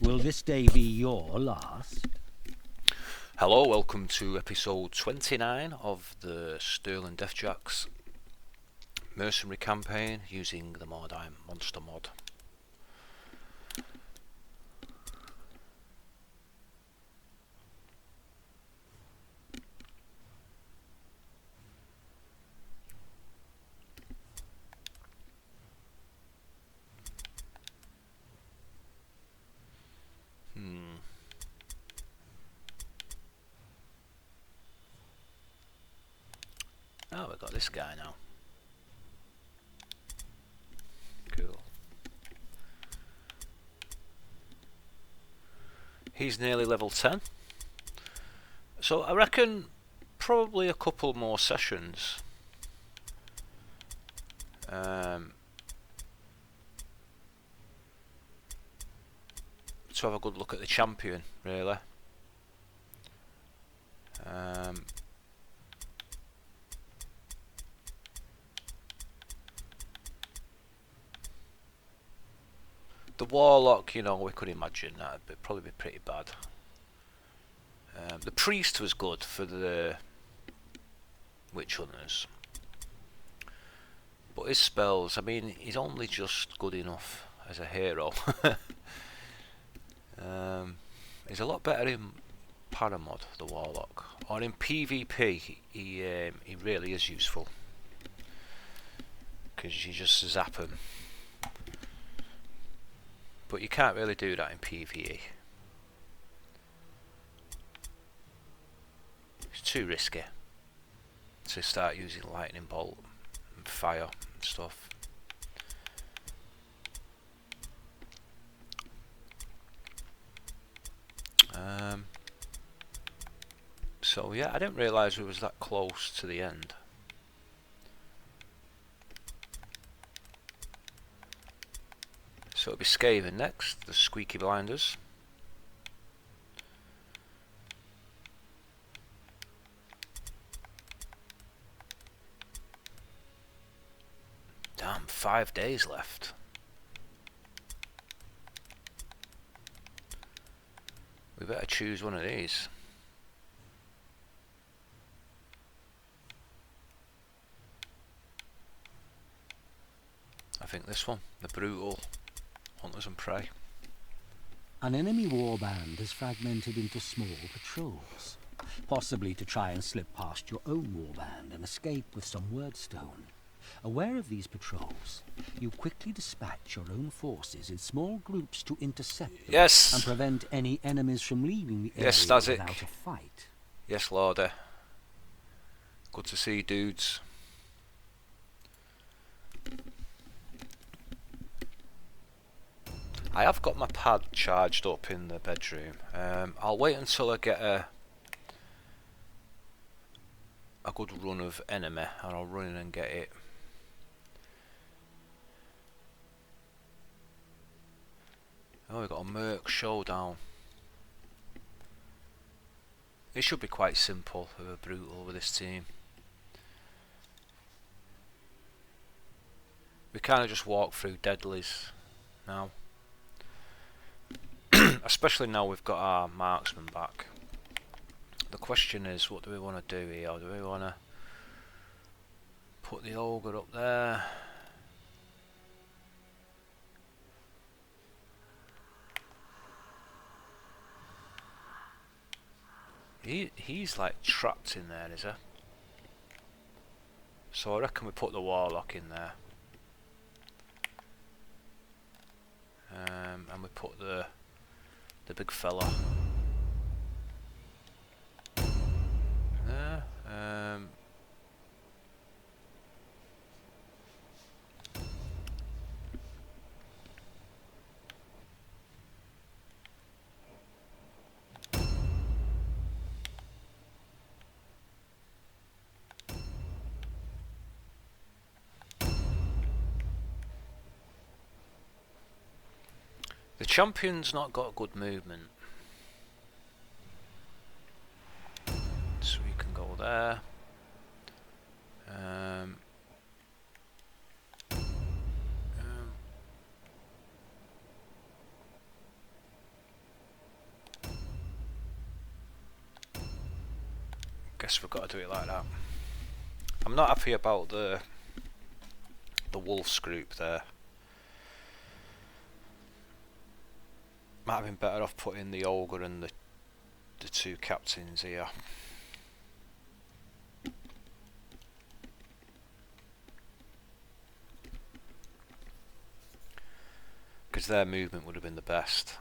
Will this day be your last? Hello, welcome to episode 29 of the Sterling Deathjacks mercenary campaign using the mod Monster mod. Oh, we've got this guy now. Cool. He's nearly level 10. So I reckon probably a couple more sessions. To have a good look at the champion, really. The Warlock, you know, we could imagine that would probably be pretty bad. The Priest was good for the Witch Hunters. But his spells, I mean, he's only just good enough as a hero. He's a lot better in Paramod, the Warlock. Or in PvP, he really is useful. Because you just zap him. But you can't really do that in PvE. It's too risky to start using lightning bolt and fire and stuff. So yeah, I didn't realise we was that close to the end. So it'll be Skaven next, the Squeaky Blinders. Damn, 5 days left. We better choose one of these. I think this one, the Brutal Hunters and Prey. An enemy warband is fragmented into small patrols, possibly to try and slip past your own warband and escape with some wordstone. Aware of these patrols, you quickly dispatch your own forces in small groups to intercept them and prevent any enemies from leaving the area without a fight. Yes, Lordy. Good to see you, dudes. I have got my pad charged up in the bedroom. I'll wait until I get a good run of enemy and I'll run in and get it. Oh, we've got a Merc showdown. It should be quite simple with a Brutal with this team. We kind of just walk through deadlies now. Especially now we've got our marksman back. The question is, what do we want to do here? Do we want to put the ogre up there? He's like trapped in there, is he? So I reckon we put the Warlock in there. And we put the big fella there. The champion's not got good movement, so we can go there. Guess we've got to do it like that. I'm not happy about the wolves group there. Might have been better off putting the ogre and the two captains here. Because their movement would have been the best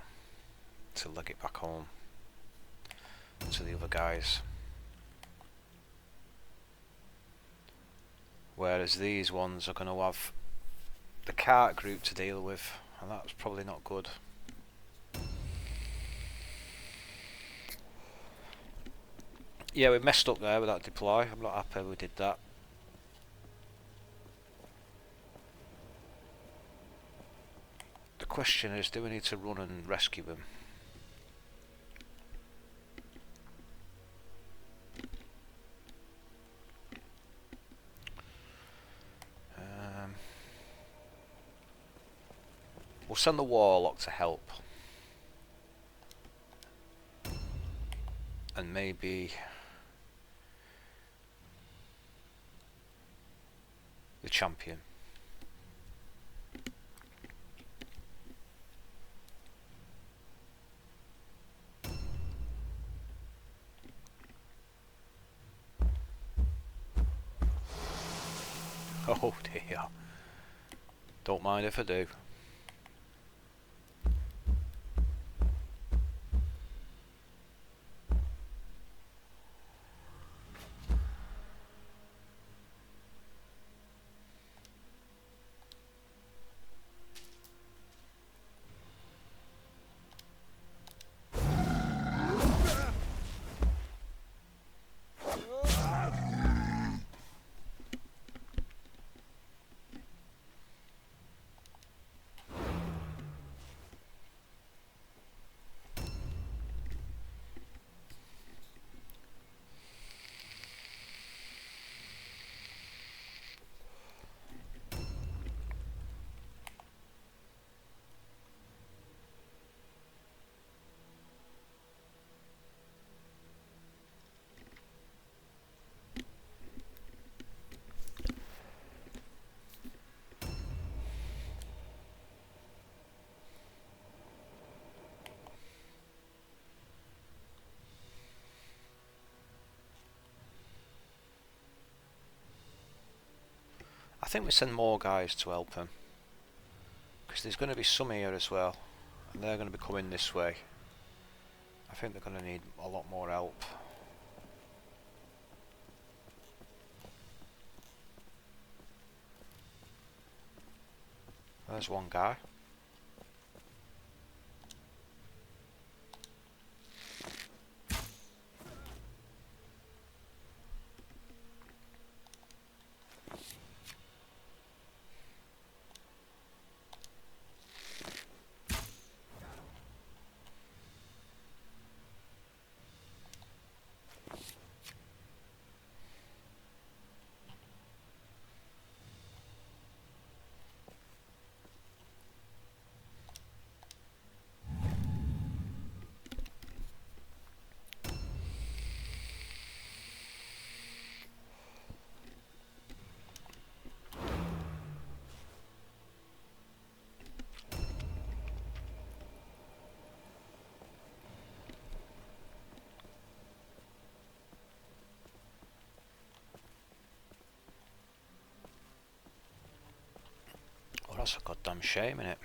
to leg it back home to the other guys. Whereas these ones are going to have the cart group to deal with, and that's probably not good. Yeah, we messed up there with that deploy. I'm not happy we did that. The question is, do we need to run and rescue them? We'll send the warlock to help. And maybe the champion. Oh dear. Don't mind if I do. I think we send more guys to help him, because there's going to be some here as well, and they're going to be coming this way. I think they're going to need a lot more help. There's one guy. Oh, that's a goddamn shame, innit?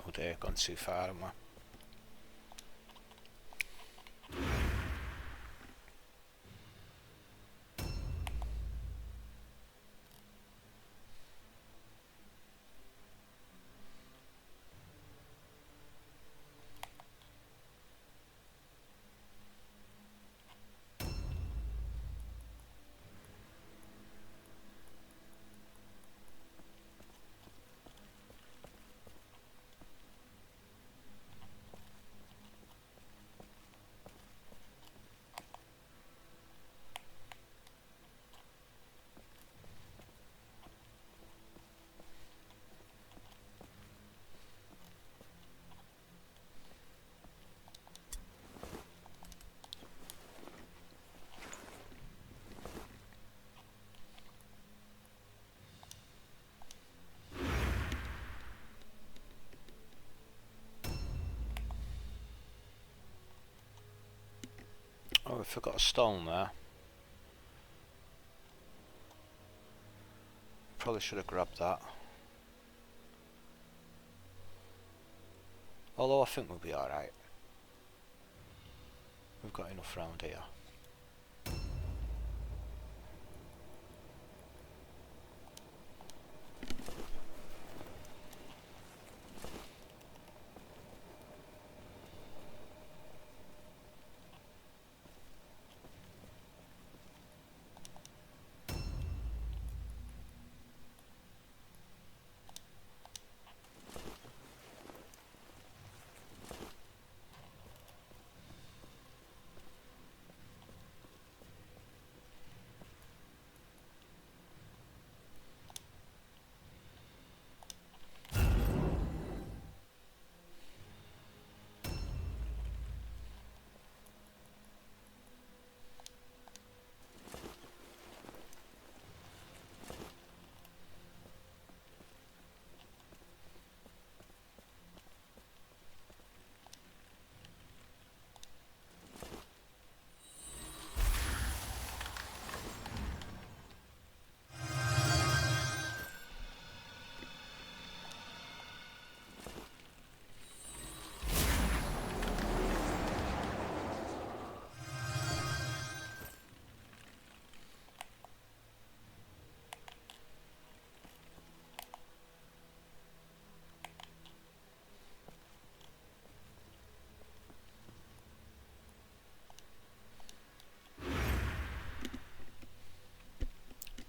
Oh dear, gone too far, haven't we? Oh, we forgot a stone there. Probably should have grabbed that. Although I think we'll be alright. We've got enough round here.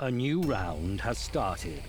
A new round has started.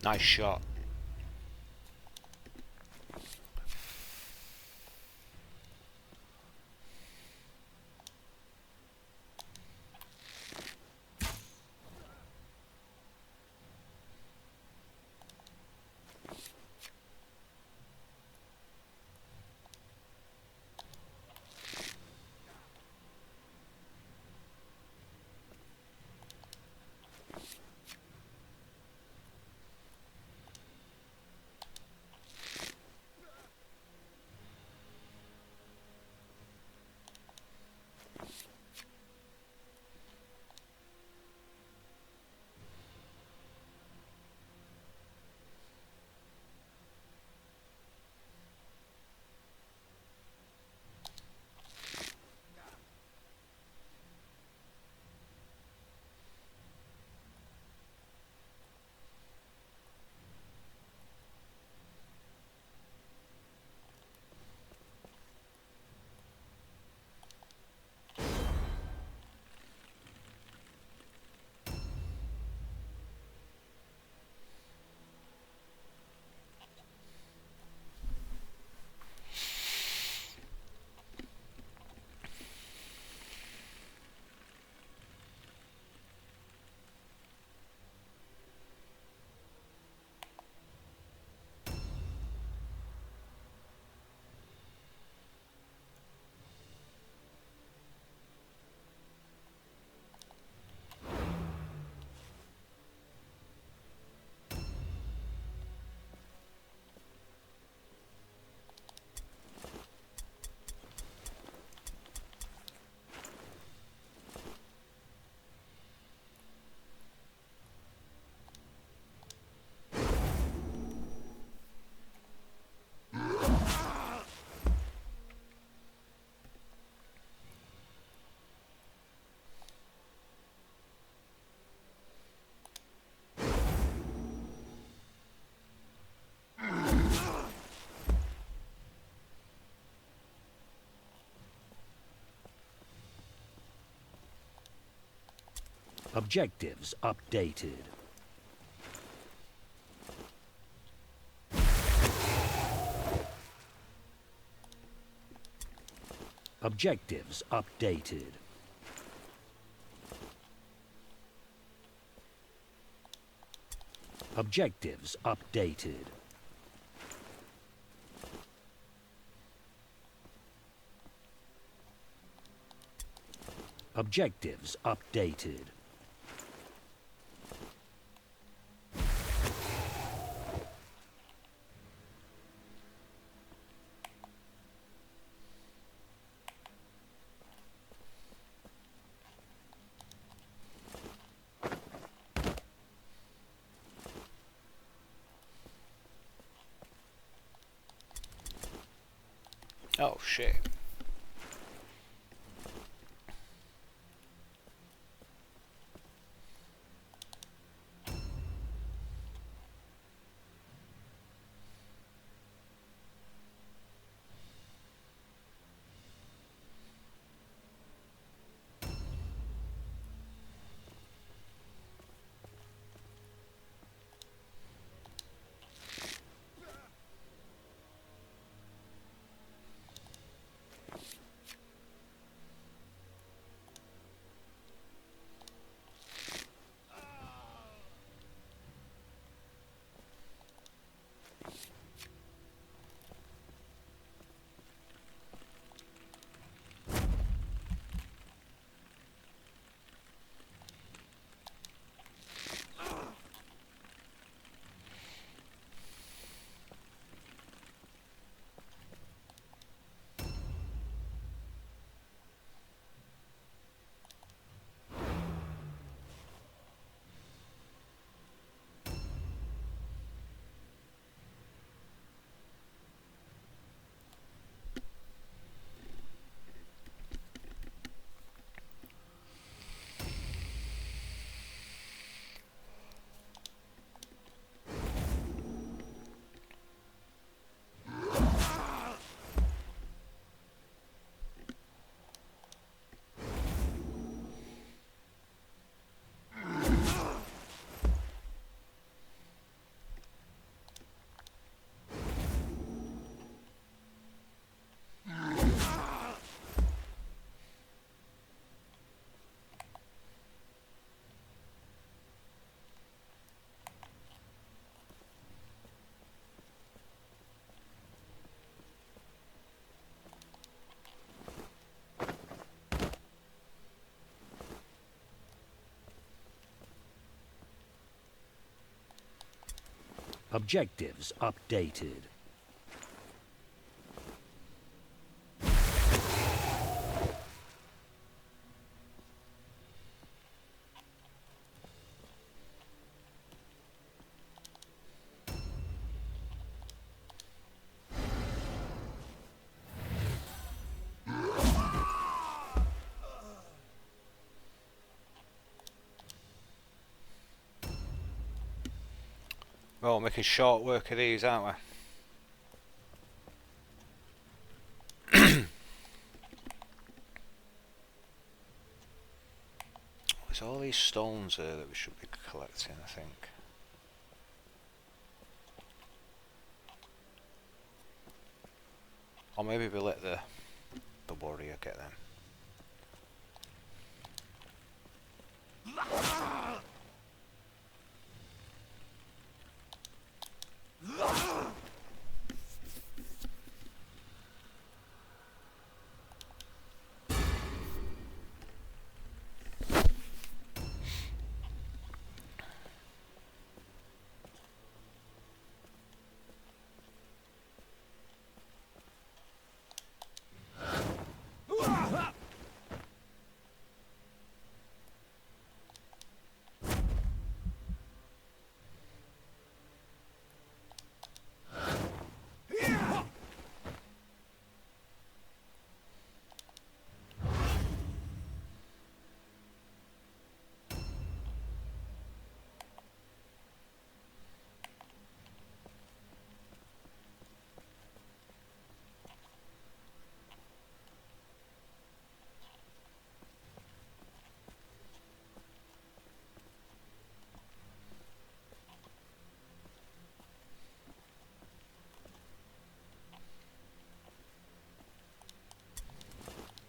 Nice shot. Objectives updated. Objectives updated. Objectives updated. Objectives updated. Oh shit. Objectives updated. Well, we're making short work of these, aren't we? There's all these stones there that we should be collecting, I think. Or maybe we let the warrior get them.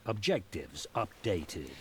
Objectives updated.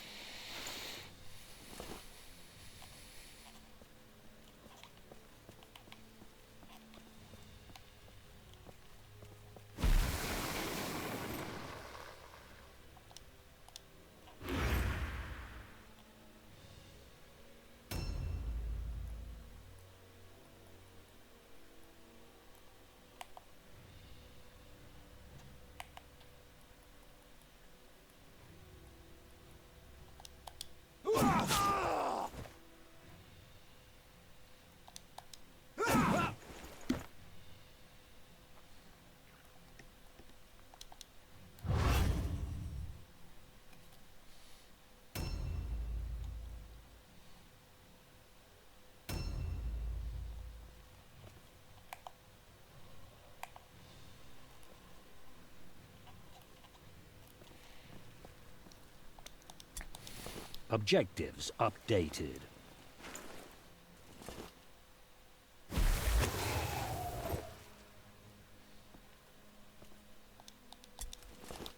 Objectives updated.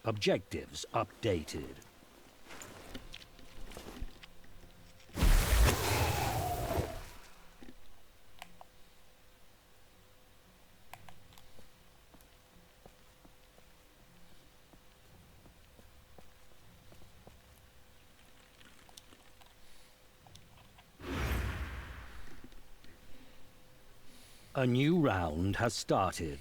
Objectives updated. A new round has started.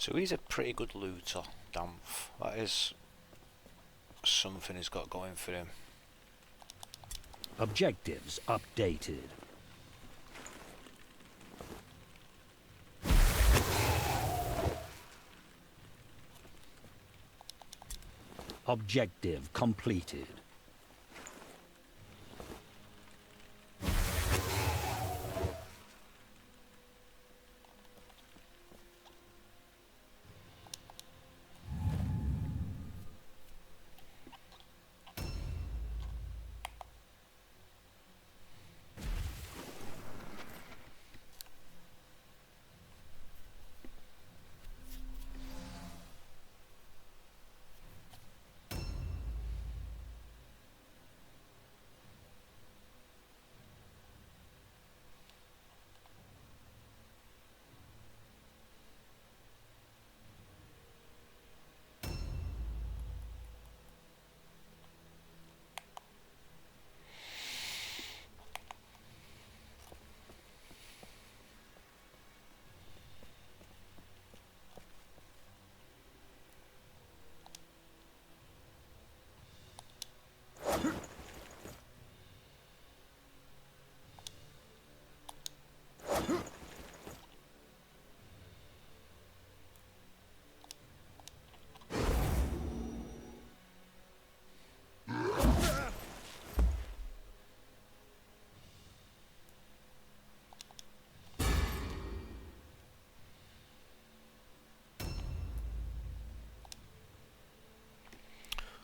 So he's a pretty good looter, Danth. That is something he's got going for him. Objectives updated. Objective completed.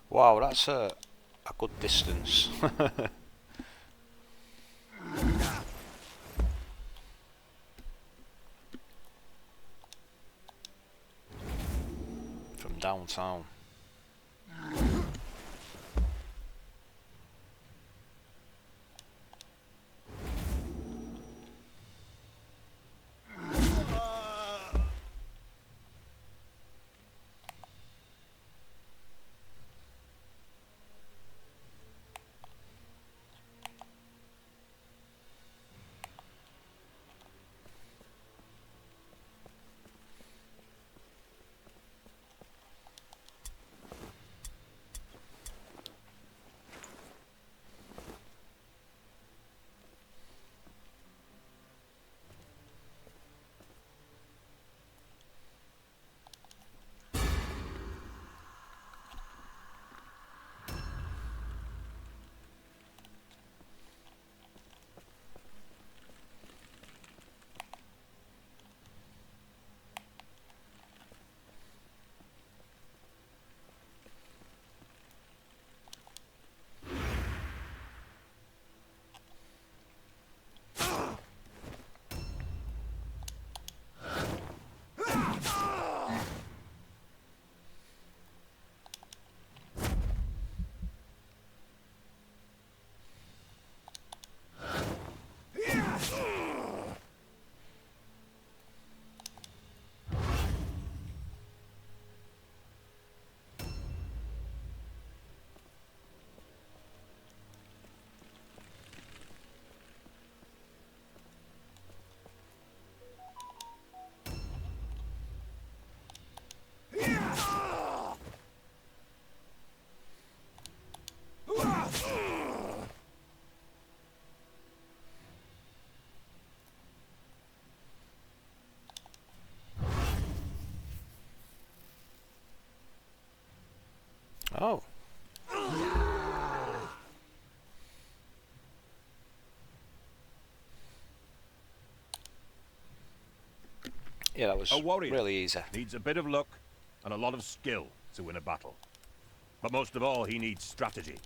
Wow, that's a good distance. From downtown. Oh. Yeah, that was A warrior really easy. needs a bit of luck and a lot of skill to win a battle. But most of all, he needs strategy.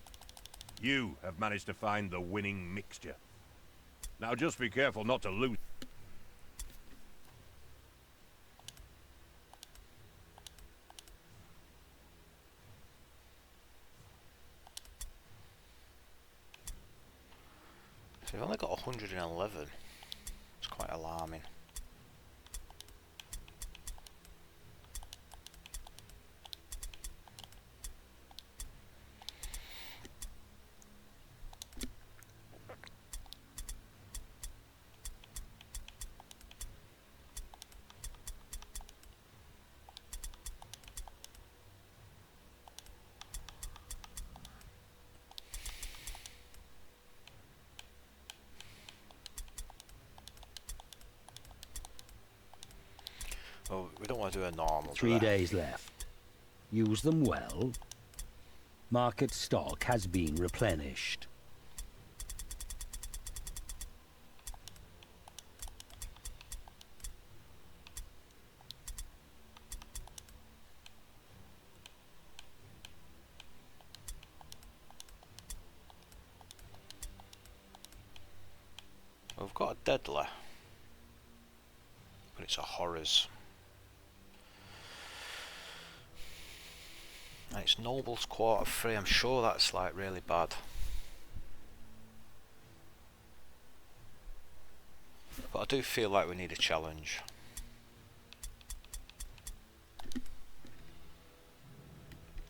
You have managed to find the winning mixture. Now just be careful not to lose. So we've only got 111. It's quite alarming. Oh, we don't want to do a normal. 3 days left. Use them well. Market stock has been replenished. We've got a deadly, but it's a horrors. And it's nobles quarter free. I'm sure that's like really bad. But I do feel like we need a challenge.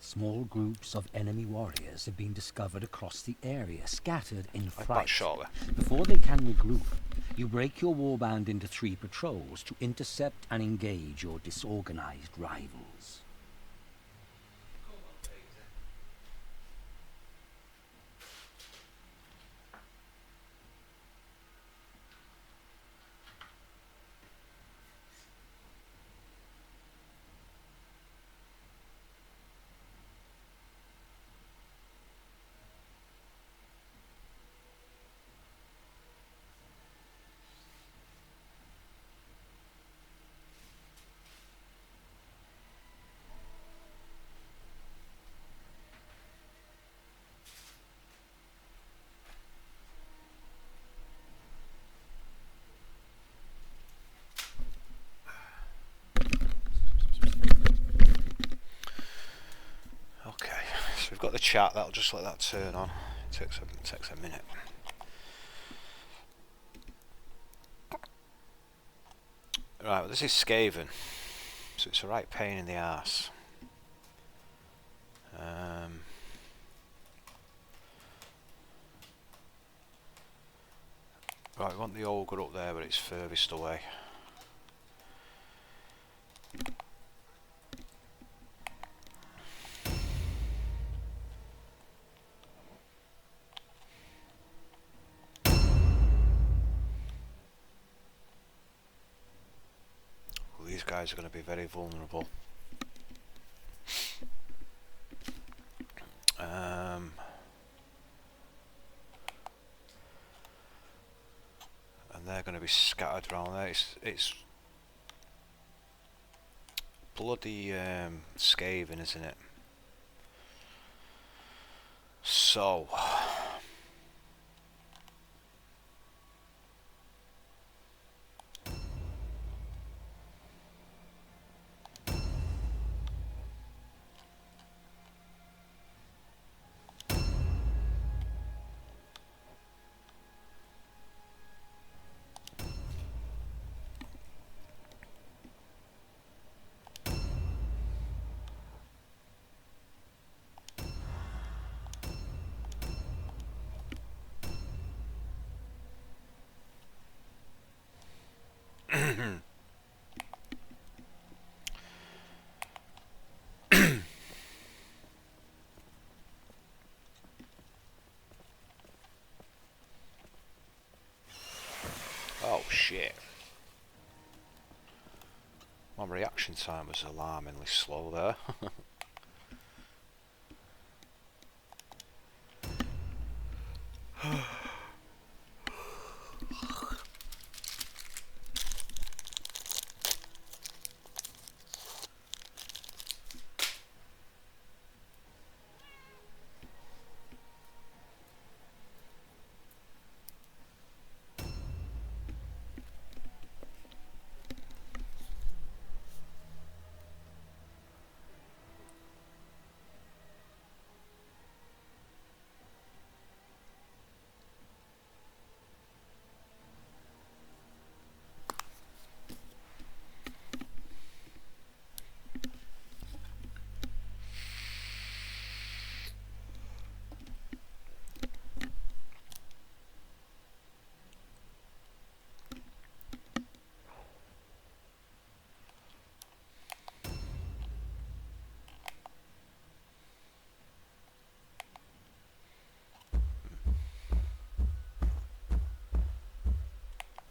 Small groups of enemy warriors have been discovered across the area, scattered in Like fright. that shortly. Before they can regroup, you break your warband into 3 patrols to intercept and engage your disorganized rivals. Okay, so we've got the chat. That'll just let that turn on. It takes a minute. Right, well, this is Skaven, so it's a right pain in the arse. Right, we want the ogre up there, but it's furthest away. Well, these guys are going to be very vulnerable. And they're going to be scattered around there. It's bloody Skaven, isn't it? So oh shit. My reaction time was alarmingly slow there.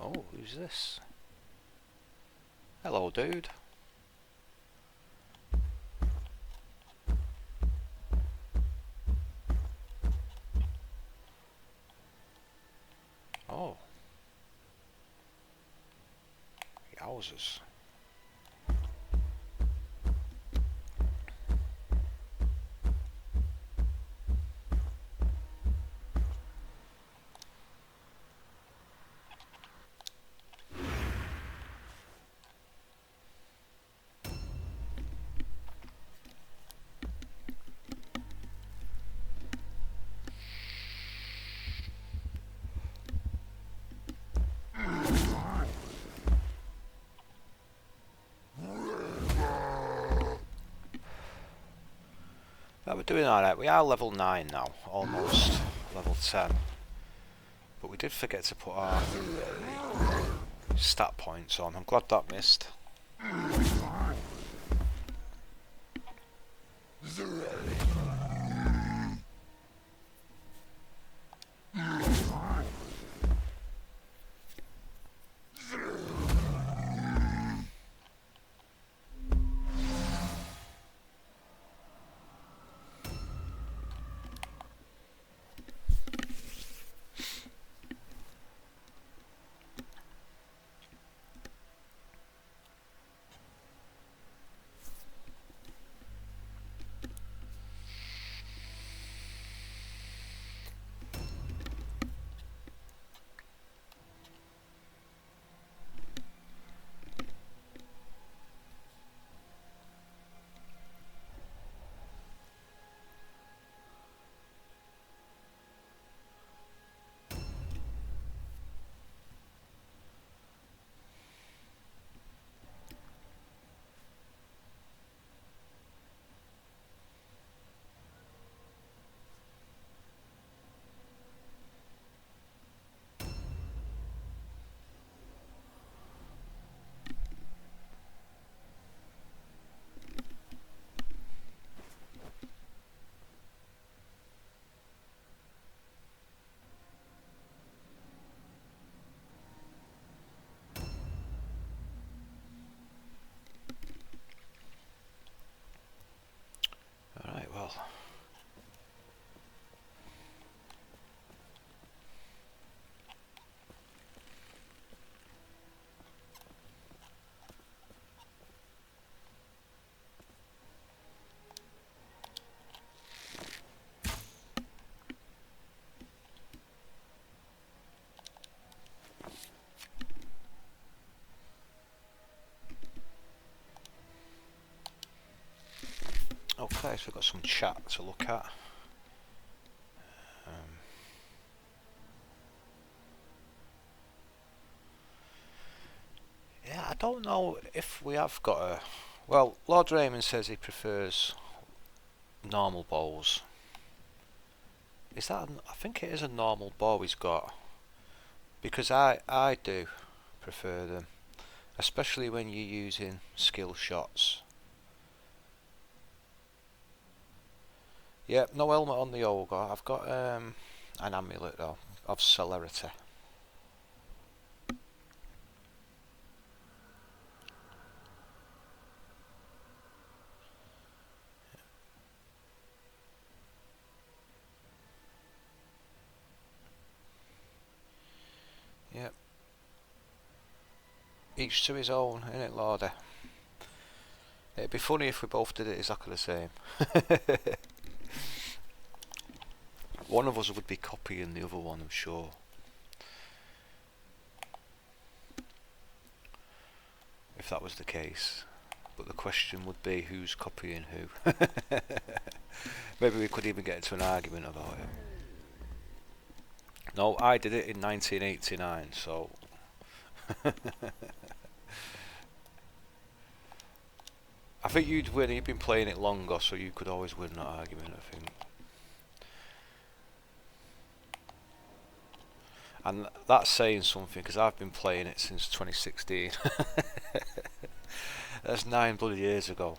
Oh, who's this? Hello, dude. houses. Yeah, we're doing alright. We are level 9 now, almost level 10. But we did forget to put our stat points on. I'm glad that missed. Alright, well. Okay, so we've got some chat to look at. Yeah, I don't know if we have got a... Well, Lord Raymond says he prefers normal bows. Is that... I think it is a normal bow he's got. Because I do prefer them. Especially when you're using skill shots. Yep, no helmet on the ogre. I've got an amulet though, of celerity. Yep. Each to his own, innit, Lordy? It'd be funny if we both did it exactly the same. One of us would be copying the other one, I'm sure. If that was the case. But the question would be who's copying who. Maybe we could even get into an argument about it. No, I did it in 1989, so... I think you'd win. You've been playing it longer, so you could always win that argument, I think. And that's saying something, because I've been playing it since 2016. That's 9 bloody years ago.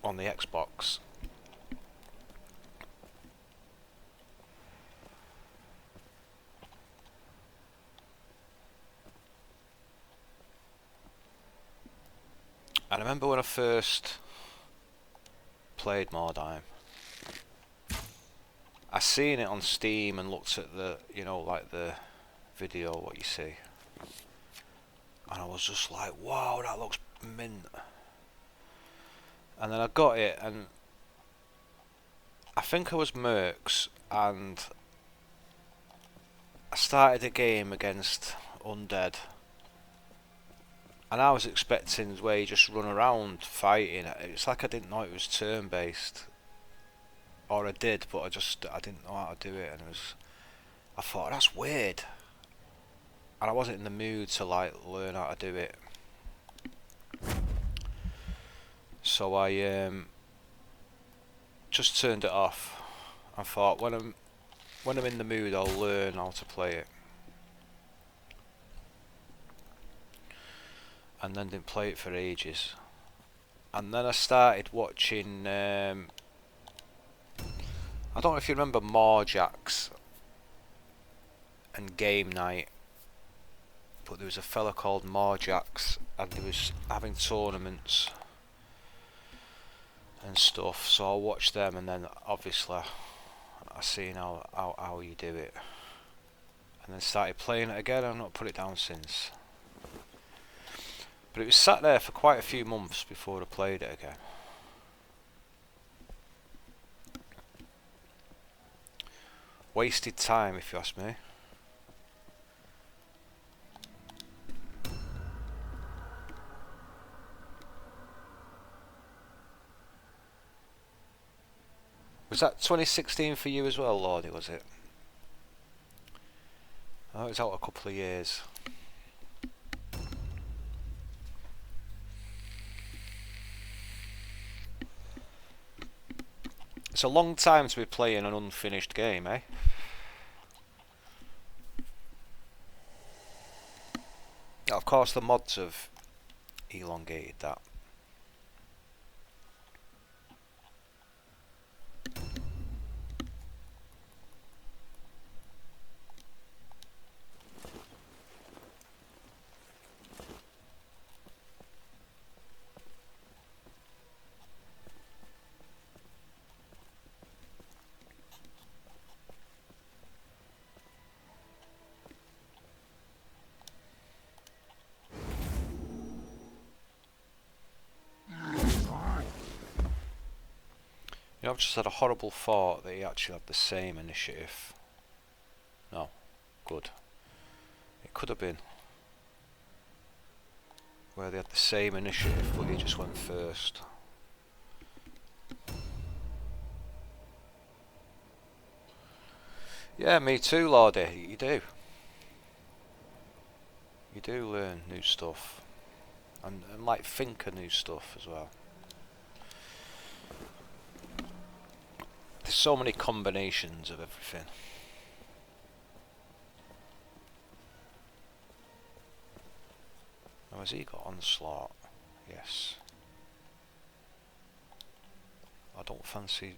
On the Xbox. I remember when I first played Mordheim, I seen it on Steam and looked at the, you know, like the video, what you see. and I was just like, wow, that looks mint. And then I got it, and I think I was Mercs, and I started a game against Undead, and I was expecting where you just run around fighting. It's like I didn't know it was turn based, or I did, but I didn't know how to do it, and I thought that's weird, and I wasn't in the mood to like learn how to do it. So I just turned it off. I thought when I'm in the mood, I'll learn how to play it. And then didn't play it for ages. And then I started watching. I don't know if you remember Marjax and Game Night, but there was a fella called Marjax, and he was having tournaments and stuff. So I watched them, and then obviously I seen how you do it, and then started playing it again. I've not put it down since. But it was sat there for quite a few months before I played it again. Wasted time, if you ask me. Was that 2016 for you as well, Lordy, was it? Oh, it was out a couple of years. It's a long time to be playing an unfinished game, eh? Of course, the mods have elongated that. You know, I've just had a horrible thought that he actually had the same initiative. No. Good. It could have been where they had the same initiative, but he just went first. Yeah, me too, Lordy. You do. You do learn new stuff. And like think of new stuff as well. There's so many combinations of everything. Now, has he got onslaught? Yes. I don't fancy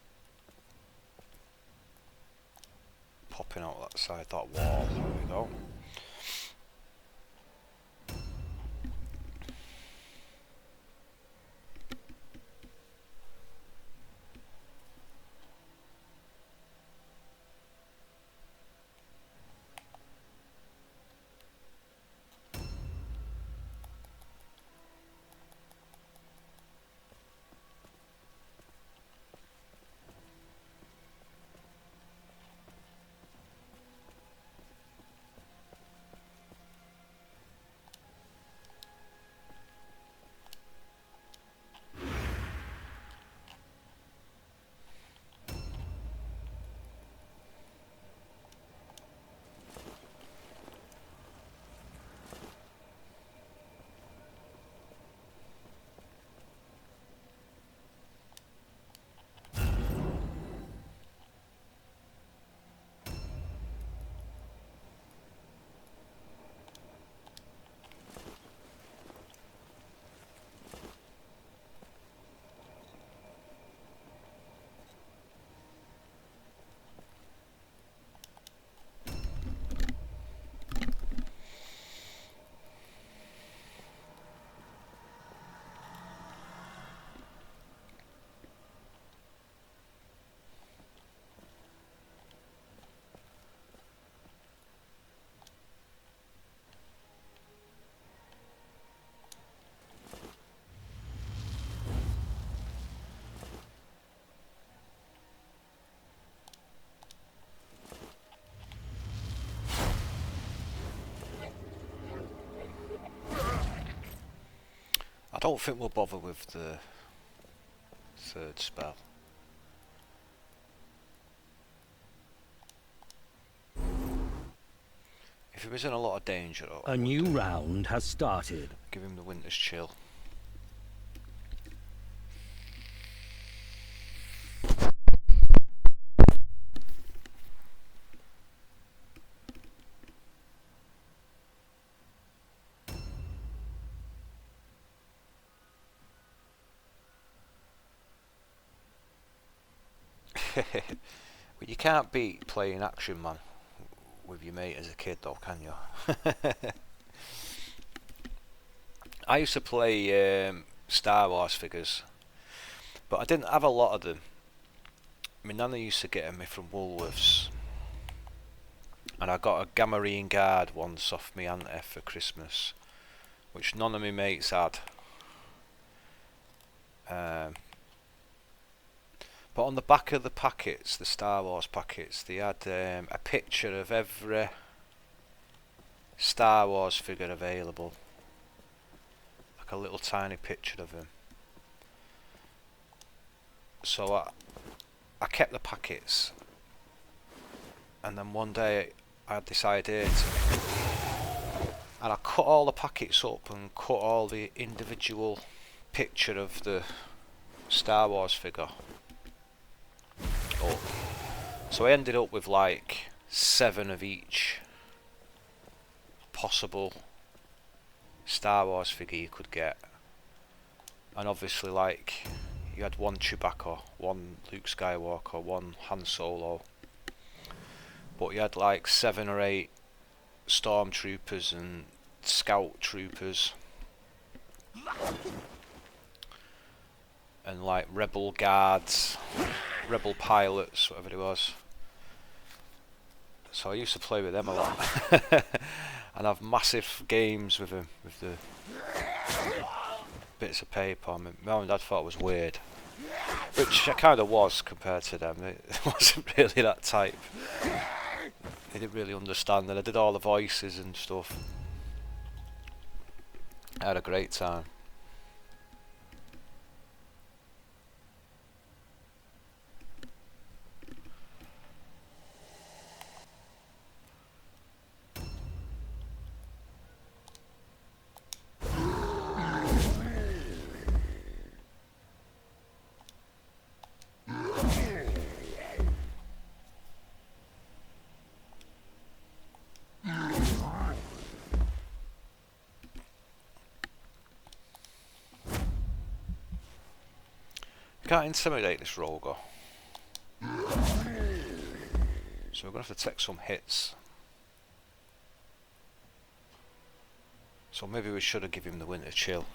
popping out that side that wall. There we go. don't think we'll bother with the third spell. If he was in a lot of danger, A new round has started. give him the Winter's Chill. But you can't beat playing Action Man with your mate as a kid, though, can you? I used to play Star Wars figures, but I didn't have a lot of them. My nana used to get me from Woolworths, and I got a Gammarine Guard once off my auntie for Christmas, which none of my mates had. But on the back of the packets, the Star Wars packets, they had a picture of every Star Wars figure available. Like a little tiny picture of him. So I kept the packets. And then one day I had this idea and I cut all the packets up and cut all the individual picture of the Star Wars figure up. So I ended up with like 7 of each possible Star Wars figure you could get, and obviously like you had one Chewbacca, one Luke Skywalker, one Han Solo, but you had like 7 or 8 stormtroopers and scout troopers and like rebel guards, rebel pilots, whatever it was. So I used to play with them a lot and have massive games with them, with the bits of paper. My mum and dad thought it was weird, which I kind of was compared to them. It wasn't really that type. They didn't really understand, and I did all the voices and stuff. I had a great time. Can't intimidate this Rogar, so we're going to have to take some hits. So maybe we should have given him the Winter Chill.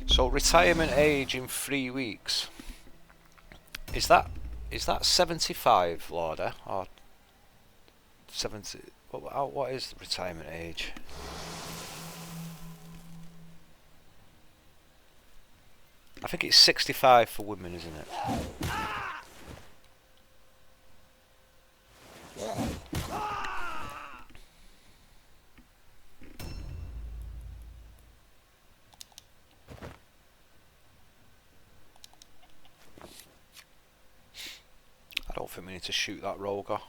So retirement age in 3 weeks. Is that 75, Lorda, or 70? What is the retirement age? I think it's 65 for women, isn't it? I don't think we need to shoot that Rogar.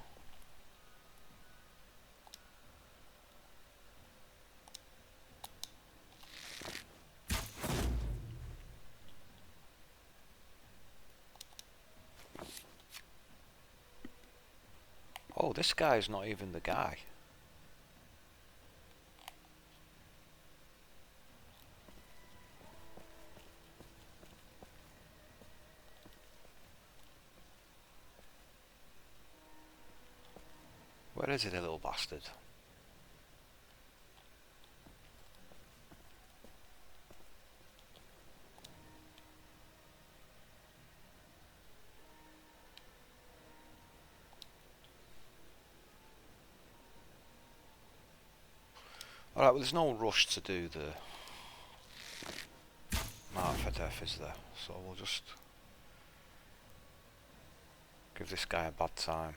Oh, this guy's not even the guy. Where is it, a little bastard? Alright, well there's no rush to do the mark for death, is there? So we'll just give this guy a bad time.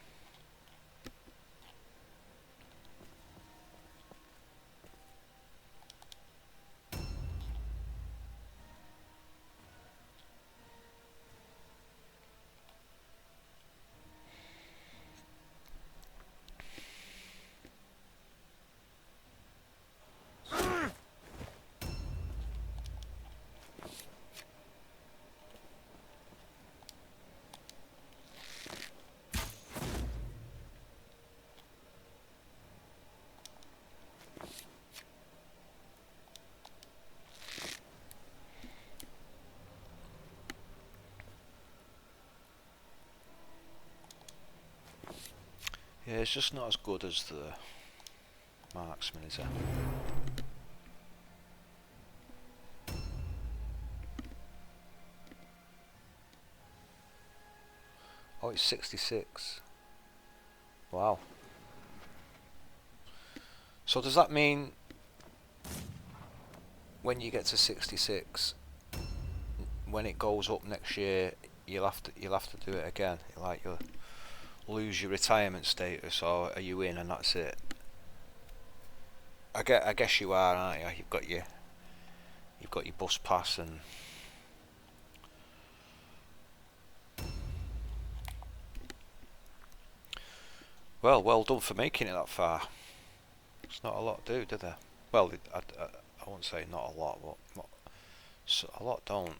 Yeah, it's just not as good as the marksman, is it? Oh, it's 66. Wow. So does that mean when you get to 66, when it goes up next year, you'll have to do it again? Like you'll lose your retirement status, or are you in and that's it? I guess you are, aren't you? You've got your bus pass and well done for making it that far. It's not a lot do they? Well, I won't say not a lot, but a lot don't.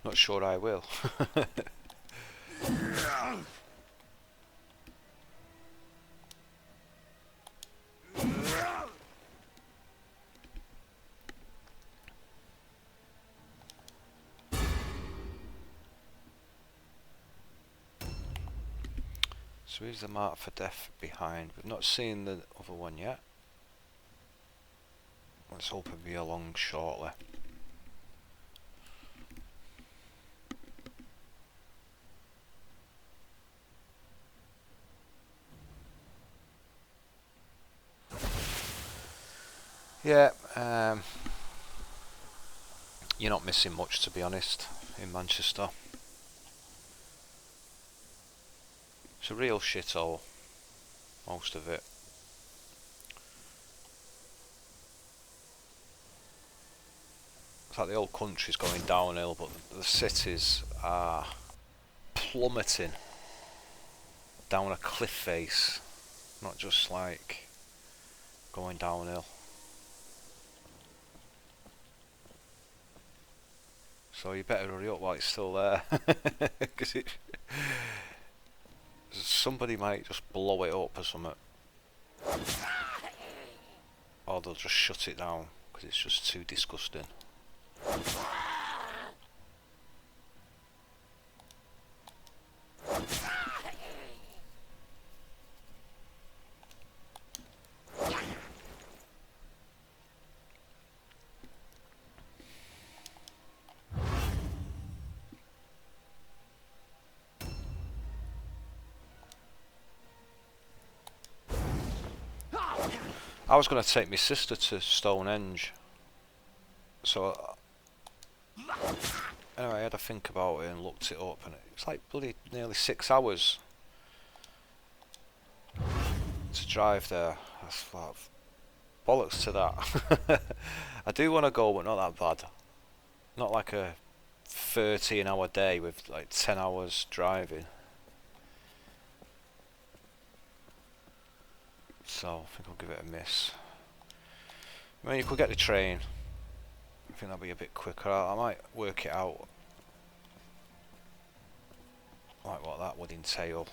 Not sure I will. So here's the mark for death behind. We've not seen the other one yet. Let's hope it'll be along shortly. Yeah, you're not missing much, to be honest, in Manchester. It's a real shithole, most of it. It's like the whole country's going downhill, but the cities are plummeting down a cliff face, not just like going downhill. So you better hurry up while it's still there, because somebody might just blow it up or something, or they'll just shut it down because it's just too disgusting. I was going to take my sister to Stonehenge, so anyway, I had to think about it and looked it up, and it's like bloody nearly 6 hours to drive there. That's like, bollocks to that. I do want to go, but not that bad. Not like a 13-hour day with like 10 hours driving. So I think I'll give it a miss. I mean, you could get the train. I think that'll be a bit quicker. I might work it out, like what that would entail.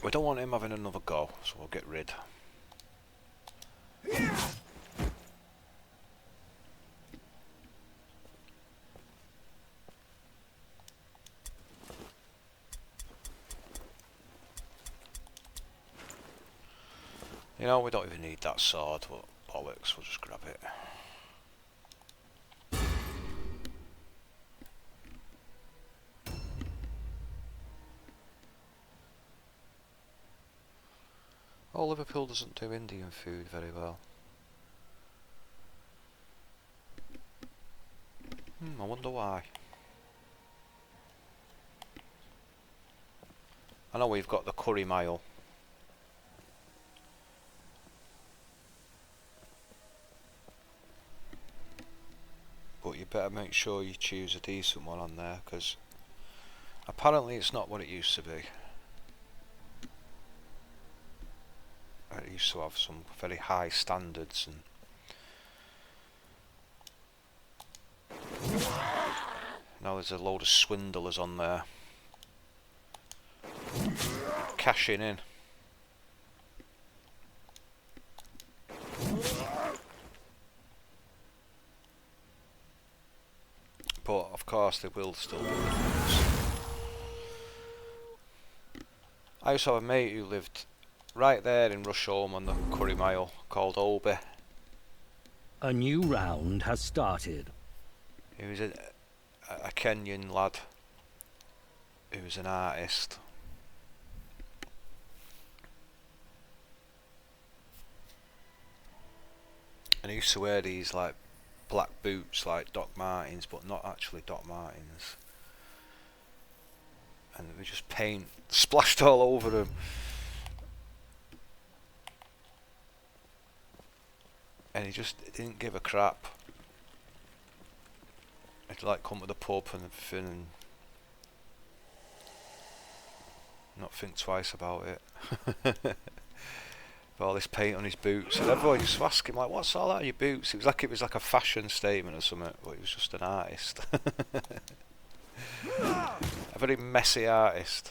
We don't want him having another go, so we'll get rid. You know, we don't even need that sword, but bollocks, we'll just grab it. Oh, Liverpool doesn't do Indian food very well. I wonder why. I know we've got the curry mile. But you better make sure you choose a decent one on there, because apparently it's not what it used to be. It used to have some very high standards, and now there's a load of swindlers on there cashing in. But of course they will still do things. I used to have a mate who lived right there in Rusholme on the Curry Mile, called Obi. A new round has started. He was a Kenyan lad who was an artist. And he used to wear these like black boots like Doc Martens, but not actually Doc Martens. And it was just paint splashed all over them. And he just didn't give a crap. He'd like come to the pub and everything and not think twice about it. With all this paint on his boots, and everyone used to ask him like, "What's all that on your boots?" It was like a fashion statement or something, but he was just an artist. A very messy artist.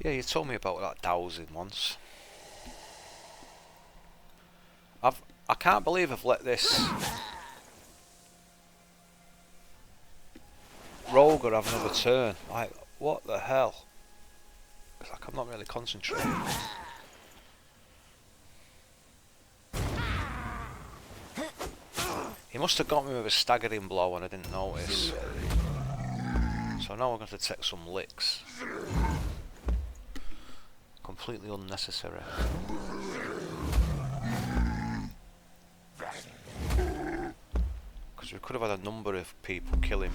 Yeah, you told me about that dowsing once. I can't believe I've let this Roger have another turn. Like, what the hell? It's like I'm not really concentrating. He must have got me with a staggering blow and I didn't notice. So now we're going to take some licks. Completely unnecessary. Because we could have had a number of people kill him.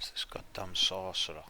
It's this goddamn sorcerer.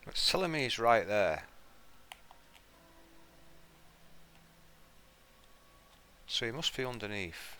It's telling me he's right there. So he must be underneath.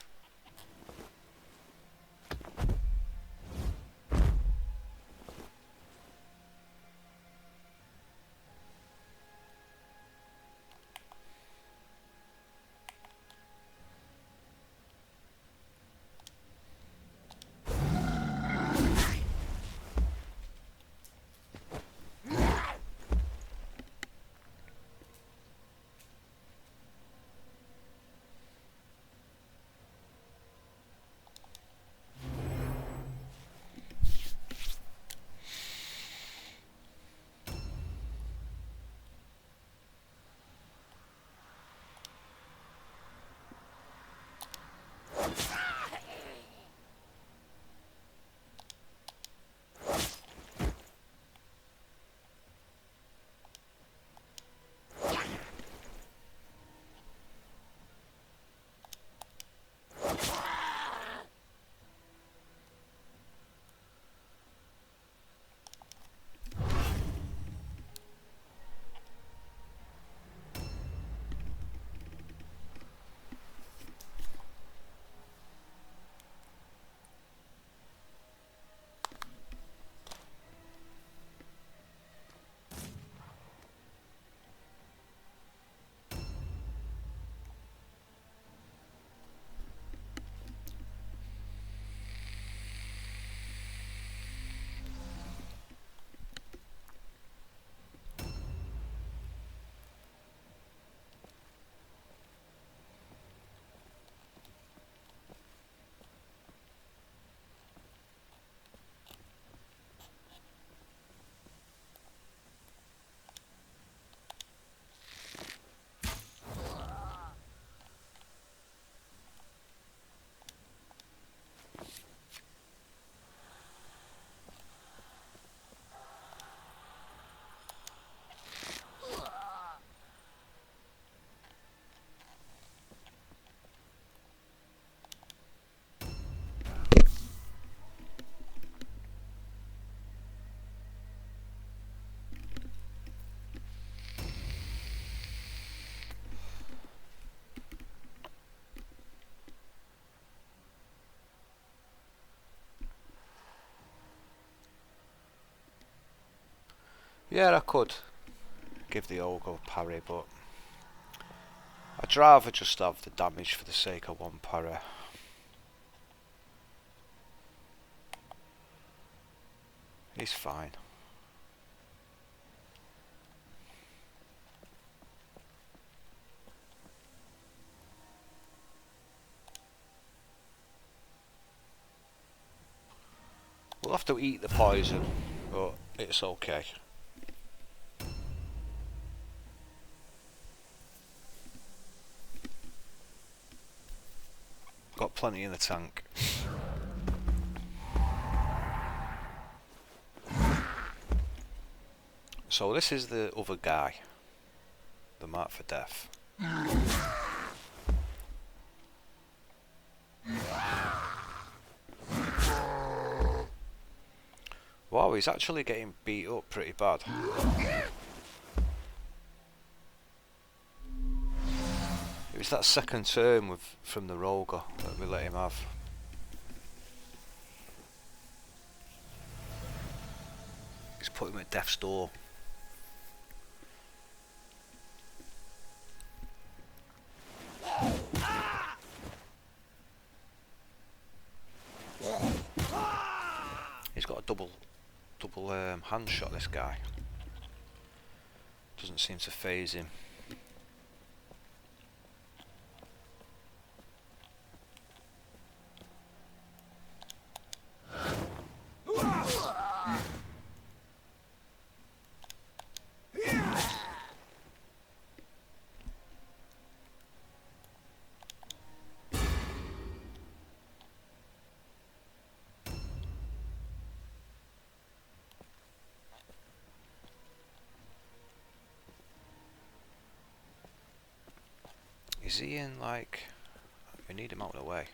Yeah, I could give the ogre a parry, but I'd rather just have the damage for the sake of one parry. He's fine. We'll have to eat the poison, but it's okay. Got plenty in the tank. So this is the other guy, the mark for death. Wow, he's actually getting beat up pretty bad. It was that second turn from the Roger that we let him have. put him at death's door. He's got a double hand shot, this guy. Doesn't seem to phase him. Is he in, like... We need him out of the way.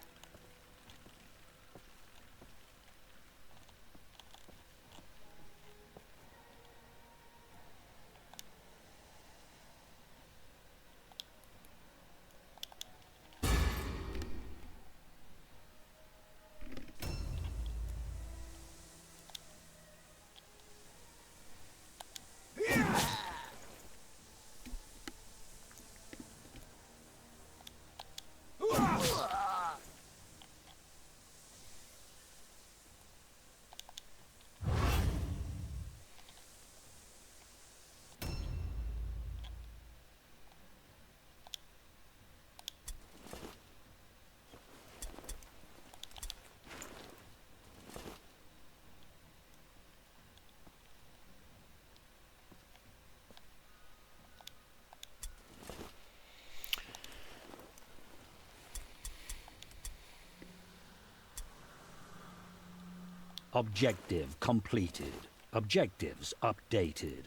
Objective completed. Objectives updated.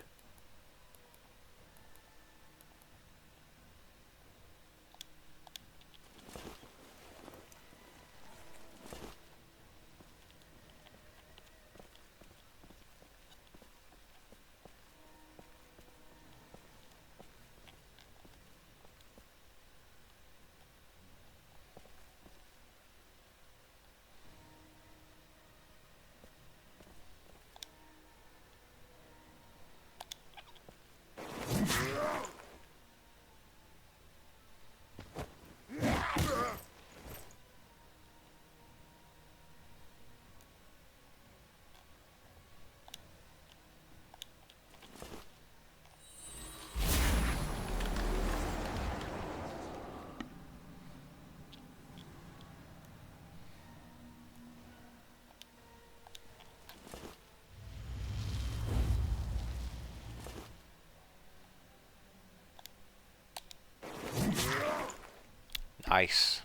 Nice.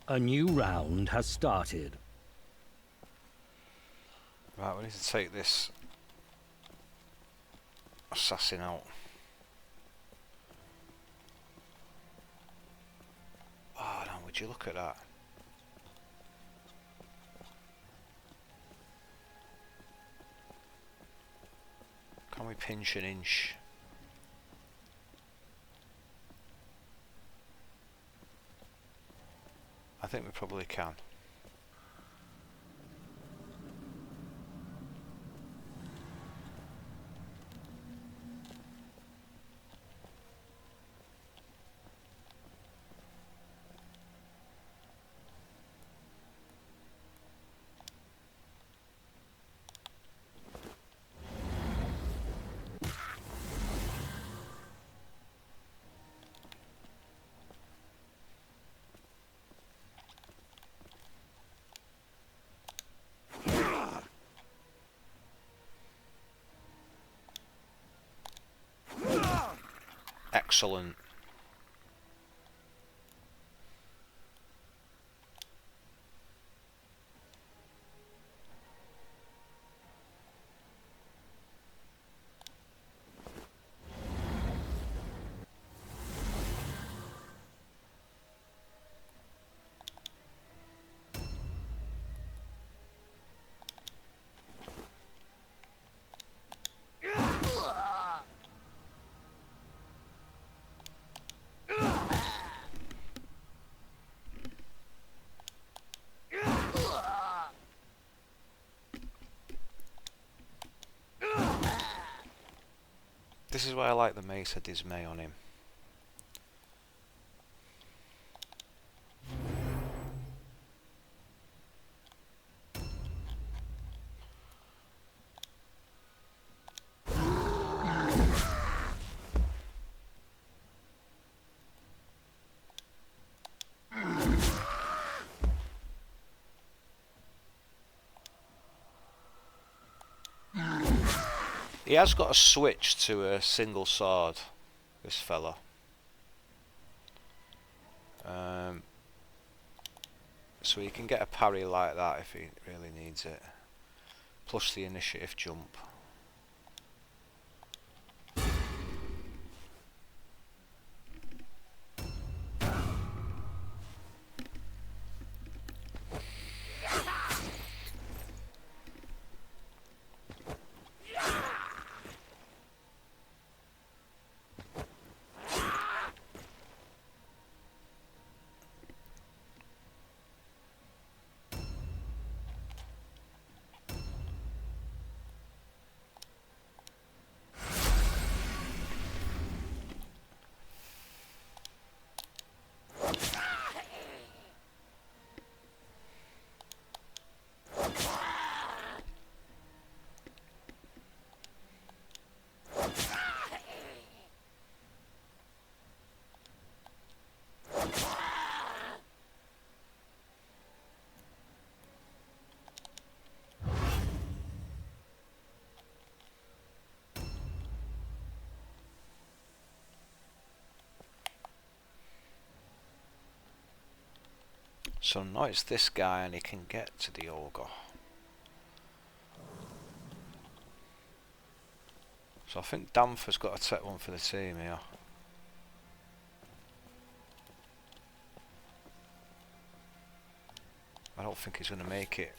A new round has started. Right, we need to take this assassin out. Oh no, would you look at that? Can we pinch an inch? I think we probably can. Excellent. This is why I like the Mesa Dismay on him. He has got a switch to a single sword, this fella. So he can get a parry like that if he really needs it. Plus the initiative jump. So now it's this guy and he can get to the ogre. So I think Danfor's got to take one for the team here. I don't think he's going to make it.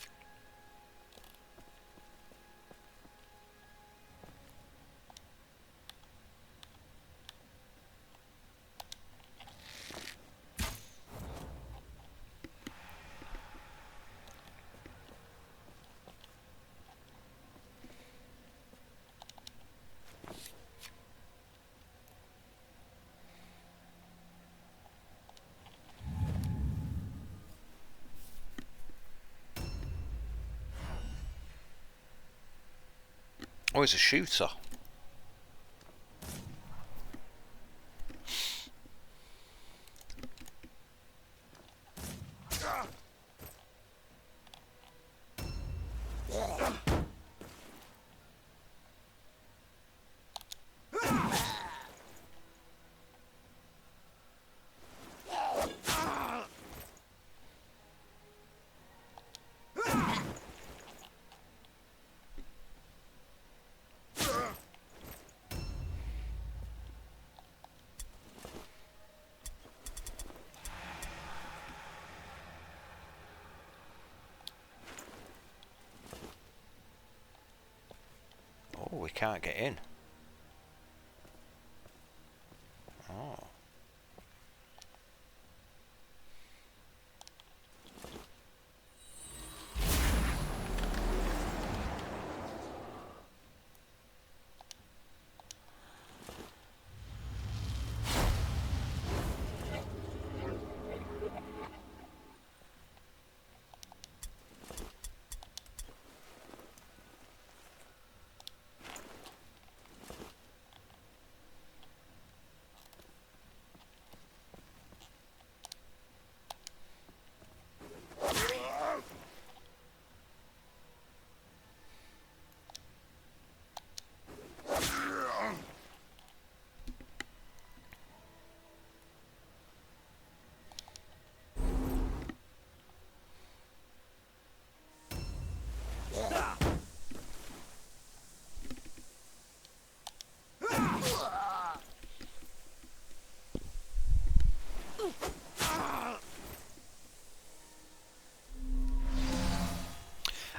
Oh, he's a shooter. Oh, we can't get in. Oh.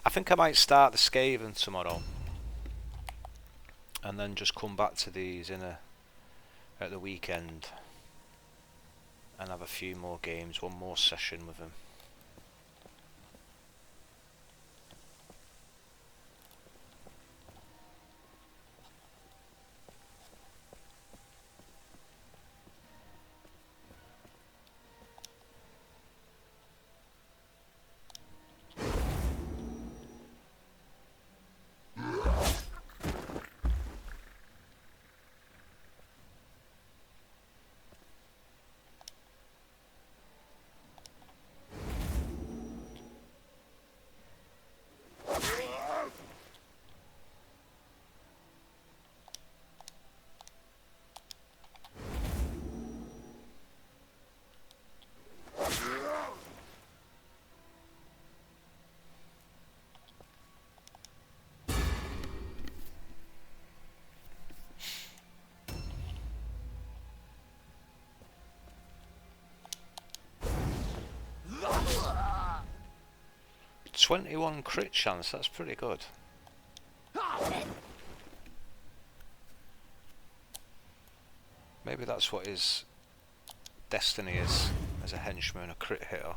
I think I might start the Skaven tomorrow and then just come back to these at the weekend and have a few more games, one more session with them. 21 crit chance, that's pretty good. Maybe that's what his destiny is as a henchman, a crit hitter.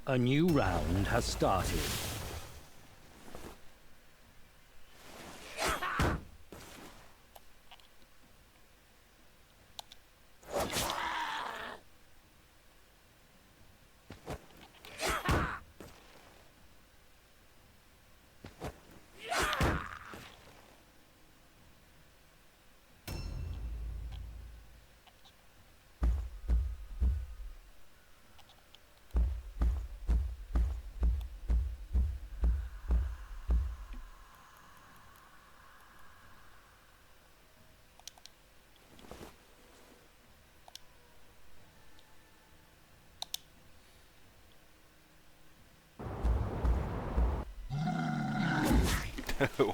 A new round has started.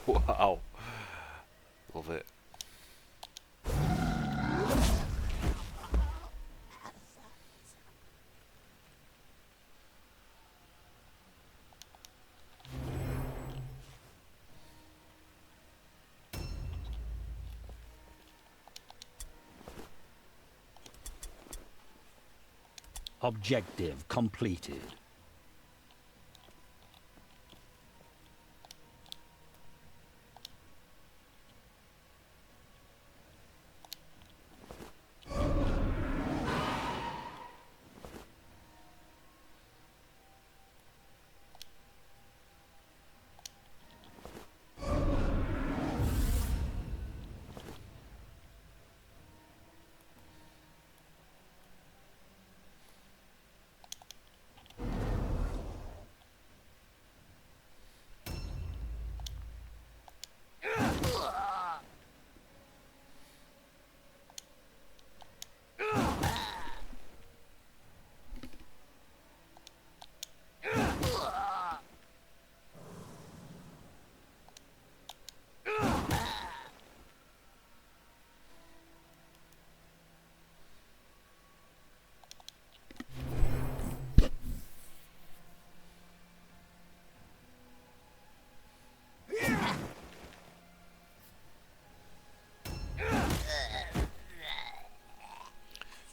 Wow. Love it. Objective completed.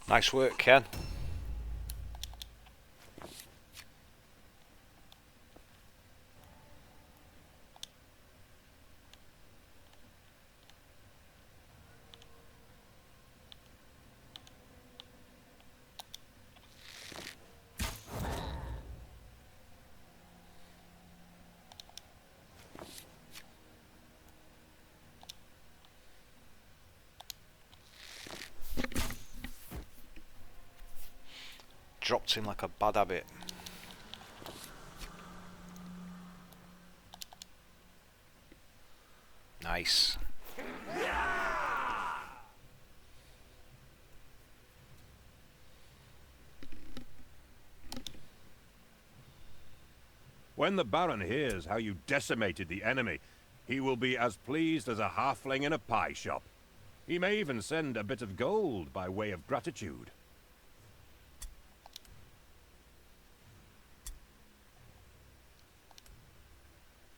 Nice work, Ken. Dropped him like a bad habit. Nice. When the Baron hears how you decimated the enemy, he will be as pleased as a halfling in a pie shop. He may even send a bit of gold by way of gratitude.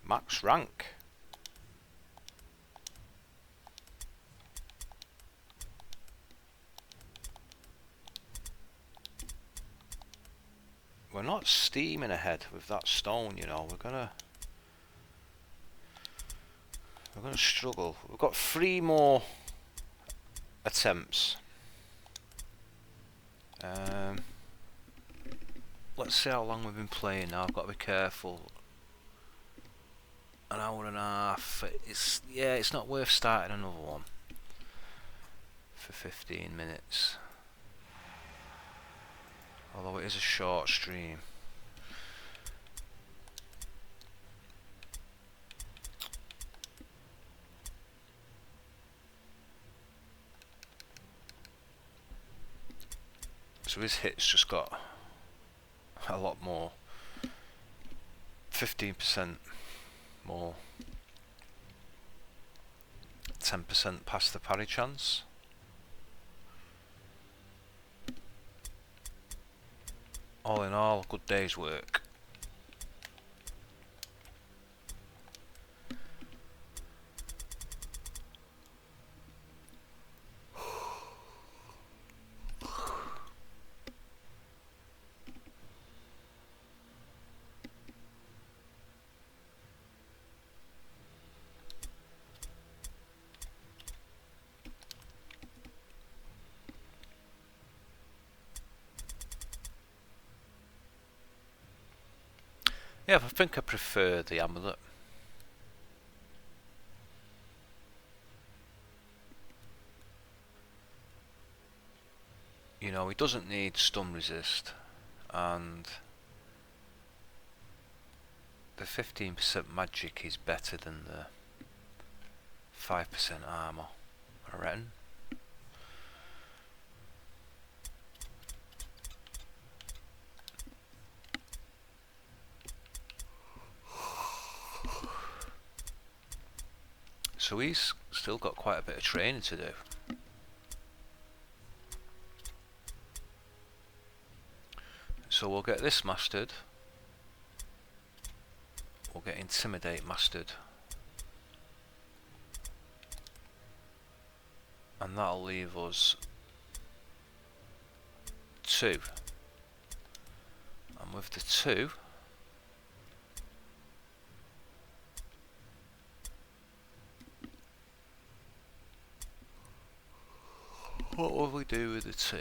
Max rank. we're not steaming ahead with that stone, you know. We're gonna struggle. We've got 3 more attempts. Let's see how long we've been playing now. I've got to be careful. An hour and a half. It's not worth starting another one for 15 minutes. Although it is a short stream. So his hits just got a lot more. 15% more. 10% past the parry chance. All in all, good day's work. Yeah, I think I prefer the amulet. You know, he doesn't need stun resist, and the 15% magic is better than the 5% armor, I reckon. So he's still got quite a bit of training to do. So we'll get this mastered. We'll get Intimidate mastered. And that'll leave us 2. And with the 2, what will we do with the 2?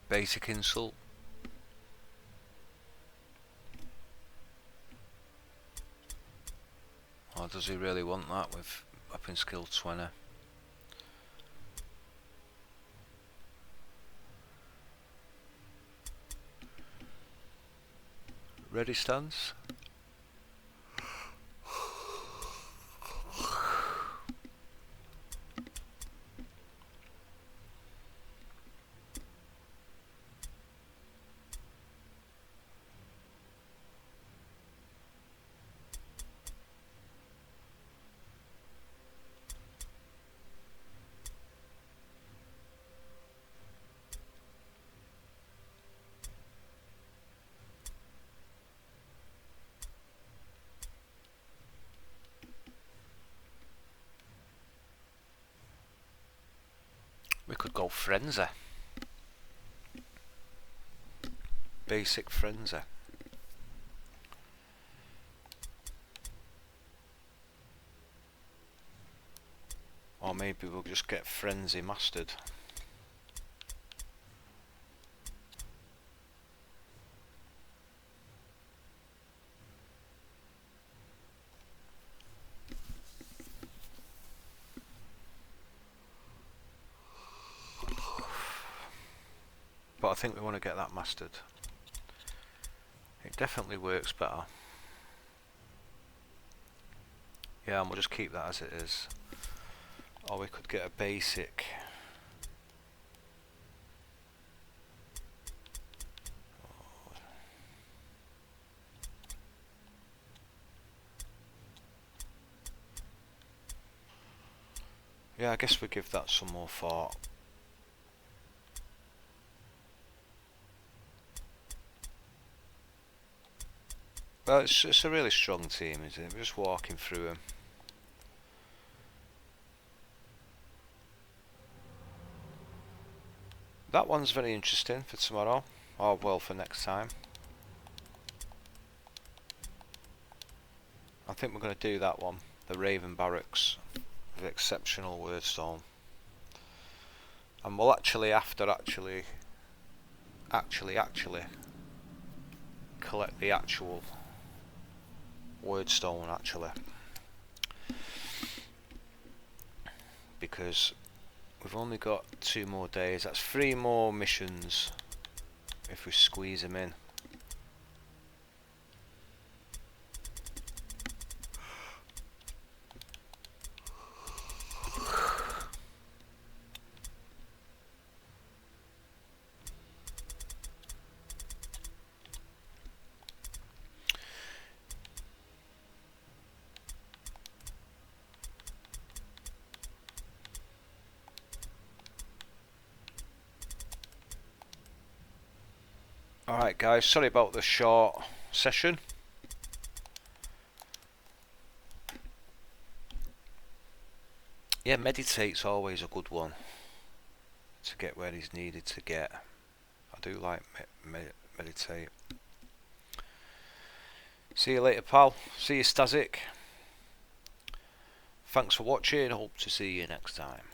Basic insult. Or does he really want that with weapon skill 20? Ready stance? We could go Frenzy. Basic Frenzy. Or maybe we'll just get Frenzy mastered. But I think we want to get that mastered. It definitely works better. Yeah, and we'll just keep that as it is. Or we could get a basic. Yeah, I guess we give that some more thought. Well, it's a really strong team, isn't it? We're just walking through them. That one's very interesting for tomorrow, or well, for next time. I think we're going to do that one, the Raven Barracks, with exceptional wordstone. And we'll actually, after actually collect the actual wordstone, actually. Because we've only got 2 more days. That's 3 more missions if we squeeze them in. Alright guys, sorry about the short session. Yeah, meditate's always a good one to get where he's needed to get. I do like meditate. See you later, pal. See you, Static. Thanks for watching. Hope to see you next time.